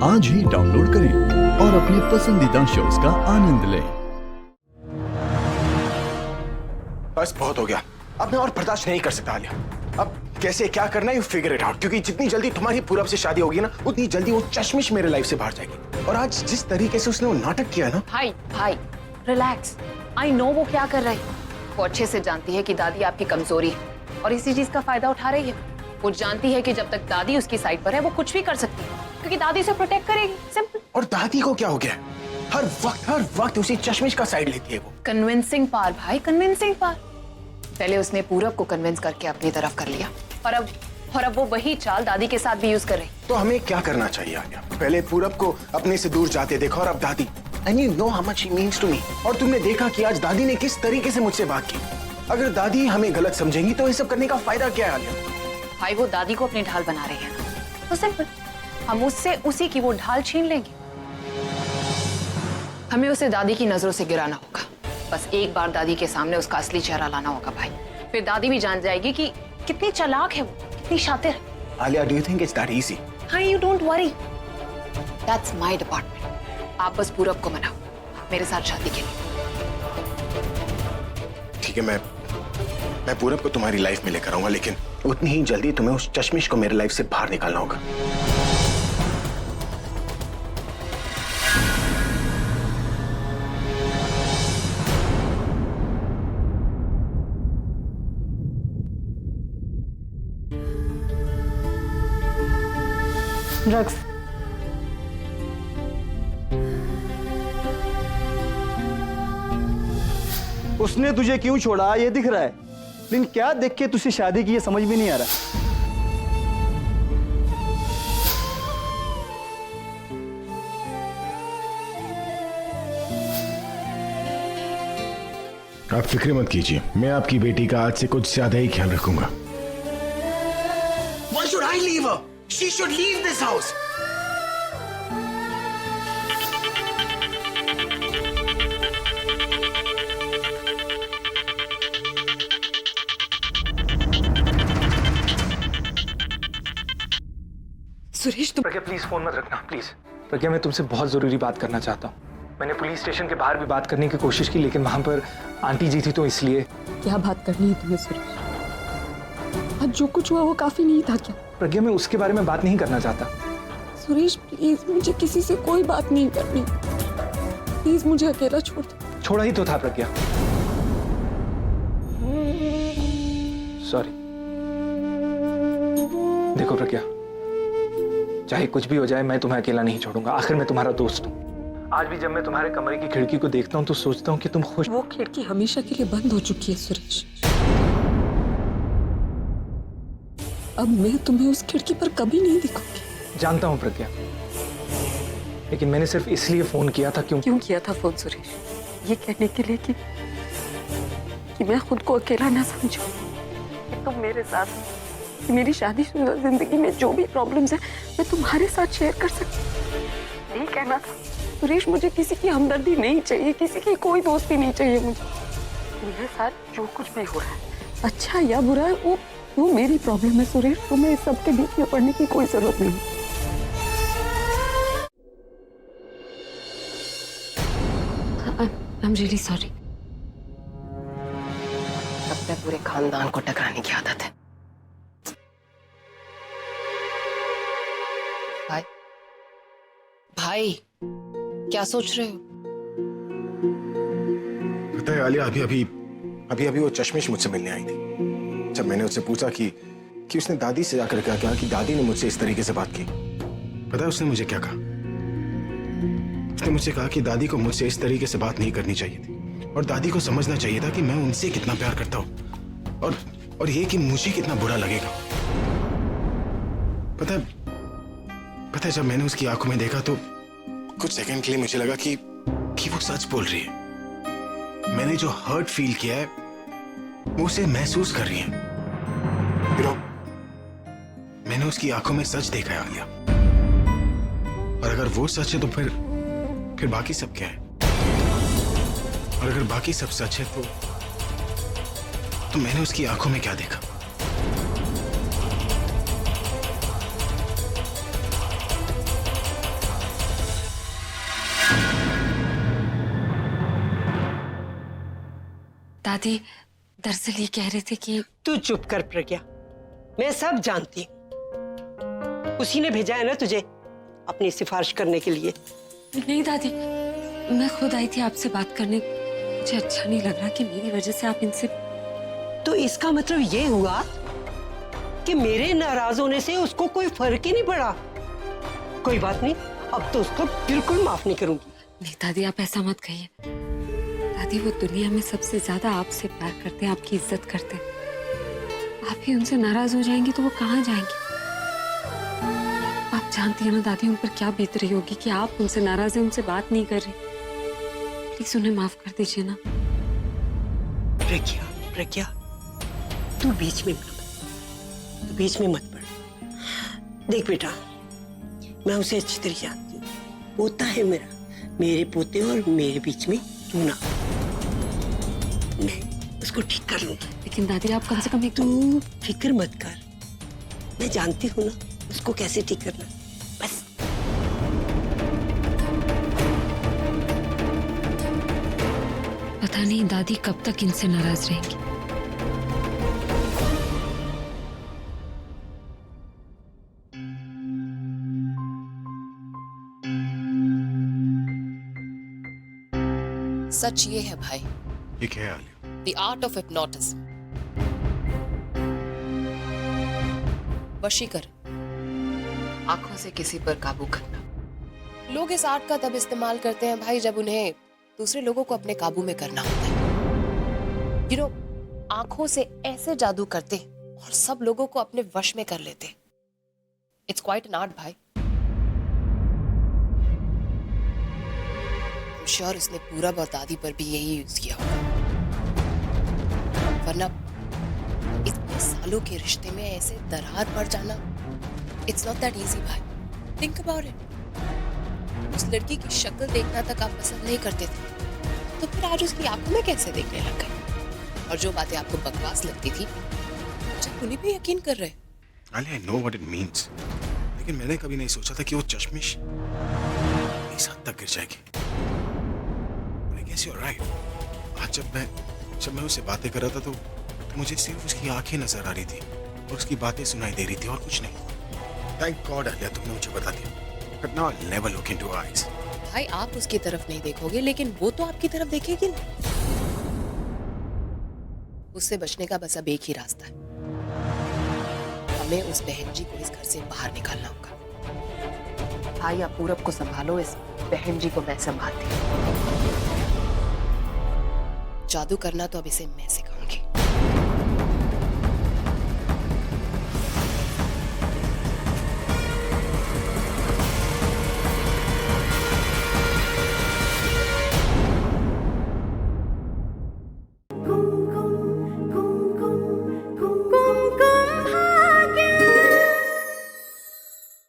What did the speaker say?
आज ही डाउनलोड करें और अपने पसंदीदा शोज का आनंद लें। बस बहुत हो गया, अब मैं और बर्दाश्त नहीं कर सकता आलिया। अब कैसे क्या करना है, यू फिगर इट आउट। क्योंकि जितनी जल्दी तुम्हारी पूरब से शादी होगी ना, उतनी जल्दी वो चश्मिश मेरे लाइफ से बाहर जाएगी। और आज जिस तरीके से उसने वो नाटक किया ना। भाई भाई रिलैक्स, आई नो वो क्या कर रही है। वो अच्छे से जानती है कि दादी आपकी कमजोरी है और इसी चीज का फायदा उठा रही है। वो जानती है कि जब तक दादी उसकी साइड पर है वो कुछ भी कर सकती है, क्योंकि दादी उसे प्रोटेक्ट करेगी। सिंपल। और दादी को क्या हो गया? हर वक्त उसी चश्मिश का साइड लेती है वो। कन्विंसिंग पार भाई, कन्विंसिंग पार। पहले उसने पूरब को कन्विंस करके अपनी तरफ कर लिया और अब वो वही चाल दादी के साथ भी यूज कर रही। तो हमें क्या करना चाहिए आलिया? पहले पूरब को अपने से दूर जाते देखा और अब दादी। And you know how much she means to me। और तुमने देखा कि आज दादी ने किस तरीके से मुझसे बात की। अगर दादी हमें गलत समझेंगी तो ये सब करने का फायदा क्या है आलिया? भाई वो दादी को अपनी ढाल बना रही है ना, तो सिंपल, हम उससे उसी की वो ढाल छीन लेंगे। हमें उसे दादी की नजरों से गिराना होगा। बस एक बार दादी के सामने उसका असली चेहरा लाना होगा भाई। फिर दादी भी जान जाएगी कि कितनी चालाक है वो, कितनी शातिर है। Alia, do you think it's that easy? हाँ, you don't worry, that's my department। आप बस पूरब को मनाओ मेरे साथ शादी के लिए। ठीक है, मैं पूरब को तुम्हारी लाइफ में लेकर आऊंगा, लेकिन उतनी ही जल्दी तुम्हें उस चश्मिश को मेरे लाइफ से बाहर निकालना होगा। ड्रग्स। उसने तुझे क्यों छोड़ा ये दिख रहा है, लेकिन क्या देख के तुझसे शादी की ये समझ में नहीं आ रहा। आप फिक्र मत कीजिए, मैं आपकी बेटी का आज से कुछ ज्यादा ही ख्याल रखूंगा। Why should I leave her? She should leave this house. Suresh, तुम प्रज्ञा प्लीज फोन मत रखना, प्लीज। प्रज्ञा, मैं तुमसे बहुत जरूरी बात करना चाहता हूँ। मैंने पुलिस स्टेशन के बाहर भी बात करने की कोशिश की, लेकिन वहां पर आंटी जी थी, तो इसलिए। क्या बात करनी है तुम्हें सुरेश? आज जो कुछ हुआ वो काफी नहीं था क्या? प्रज्ञा, मैं उसके बारे में बात नहीं करना चाहता। सुरेश प्लीज, मुझे किसी से कोई बात नहीं करनी। प्लीज मुझे अकेला छोड़ दो। छोड़ा ही तो था प्रज्ञा। सॉरी। देखो प्रज्ञा, चाहे कुछ भी हो जाए, मैं तुम्हें अकेला नहीं छोड़ूंगा। आखिर मैं तुम्हारा दोस्त हूँ। आज भी जब मैं तुम्हारे कमरे की खिड़की को देखता हूँ तो सोचता हूँ कि तुम खुश। वो खिड़की हमेशा के लिए बंद हो चुकी है सुरेश। अब मैं तुम्हें उस खिड़की पर कभी नहीं दिखूंगी। जानता हूँ प्रज्ञा, लेकिन मैंने सिर्फ इसलिए फोन किया था। क्यों किया था फोन सुरेश? ये कहने के लिए कि मैं खुद को अकेला ना समझूं, कि तुम मेरे साथ, कि मेरी शादीशुदा जिंदगी में जो भी प्रॉब्लम्स हैं मैं तुम्हारे साथ शेयर कर सकती हूँ। यही कहना था सुरेश। मुझे किसी की हमदर्दी नहीं चाहिए, किसी की कोई दोस्ती नहीं चाहिए मुझे। मेरे साथ जो कुछ भी हो रहा है, अच्छा या बुरा है, वो मेरी प्रॉब्लम है सुरेश। तुम्हें इस सब के बीच में पड़ने की कोई जरूरत नहीं। I'm really sorry। अपने पूरे खानदान को टकराने की आदत है। भाई भाई, क्या सोच रहे हो? पता है आलिया, अभी वो चश्मिश मुझसे मिलने आई थी। जब मैंने उससे पूछा कि उसने दादी से जाकर क्या कहा कि दादी ने मुझसे इस तरीके से बात की, पता है उसने मुझे क्या कहा? उसने मुझसे कहा कि दादी को मुझसे इस तरीके से बात नहीं करनी चाहिए थी और दादी को समझना चाहिए था कि मैं उनसे कितना प्यार करता हूँ और ये कि मुझे कितना बुरा लगेगा। पता है जब मैंने उसकी आंखों में देखा तो कुछ सेकंड के लिए मुझे लगा कि वो सच बोल रही है। मैंने जो हर्ट फील किया है वो उसे महसूस कर रही है। मैंने उसकी आंखों में सच देखा है आलिया, और अगर वो सच है तो फिर बाकी सब क्या है? और अगर बाकी सब सच है तो मैंने उसकी आंखों में क्या देखा? दादी दरअसल ये कह रहे थे कि तू चुप कर प्रज्ञा, मैं सब जानती हूँ। उसी ने भेजा है ना तुझे अपनी सिफारिश करने के लिए। नहीं दादी, मैं खुद आई थी आपसे बात करने। मुझे अच्छा नहीं लग रहा कि मेरी वजह से आप इनसे। तो इसका मतलब ये हुआ कि मेरे नाराज होने से उसको कोई फर्क ही नहीं पड़ा। कोई बात नहीं, अब तो उसको बिल्कुल माफ नहीं करूंगी। नहीं दादी, आप ऐसा मत कहिए। दादी वो दुनिया में सबसे ज्यादा आपसे प्यार करते हैं, आपकी इज्जत करते हैं। आप ही उनसे नाराज हो जाएंगी तो वो कहाँ जाएंगी? आप जानती हैं ना दादी, उन पर क्या बीत रही होगी कि आप उनसे नाराज हैं, उनसे बात नहीं कर रही। प्लीज उन्हें माफ कर दीजिए ना। प्रज्ञा, प्रज्ञा, तू बीच में मत पड़। देख बेटा, मैं उसे अच्छी तरह जानती हूँ। पोता है मेरा, मेरे पोते और मेरे बीच में तू ना। मैं उसको ठीक कर लूंगी। लेकिन दादी आप कम से कम एक तू फिक्र मत कर, मैं जानती हूँ ना उसको कैसे ठीक करना। बस पता नहीं दादी कब तक इनसे नाराज रहेंगी। सच ये है भाई, ये क्या है Alia? The art of hypnotism, वशीकरण। आंखों से किसी पर काबू करना। लोग इस आर्ट का तब इस्तेमाल करते हैं भाई जब उन्हें दूसरे लोगों को अपने काबू में करना होता है। यू नो, आंखों से ऐसे जादू करते और सब लोगों को अपने वश में कर लेते। इट्स क्वाइट एन आर्ट भाई। श्योर उसने पूरा और दादी पर भी यही यूज किया होगा, वरना इतने सालों के रिश्ते में ऐसे दरार पड़ जाना, इट्स नॉट दैट इजी भाई। Think about it. उस लड़की की शक्ल देखना तक आप पसंद नहीं करते थे, तो फिर आज उसकी आंखों में कैसे देखने लग गए? और जो बातें आपको बकवास लगती थी, मुझे उन्हीं पे यकीन कर रहे। Alia, I know what it means, लेकिन मैंने कभी नहीं सोचा था कि वो चश्मिश इस हद तक गिर जाएगी। You're right. आज जब मैं उससे बातें कर रहा था तो मुझे सिर्फ उसकी आंखें नजर आ रही थी और उसकी बातें सुनाई दे रही थी और कुछ नहीं। Thank God आलिया, तुमने मुझे बता दिया। But now I'll never look into her eyes. भाई आप उसकी तरफ नहीं देखोगे, लेकिन वो तो आपकी तरफ देखेगी ना। उससे बचने का बस अब एक ही रास्ता है, हमें उस बहन जी को इस घर से बाहर निकालना होगा। भाई आप पूरब को संभालो, इस बहन जी को मैं संभालती हूँ। जादू करना तो अब इसे मैं सिखाऊंगी।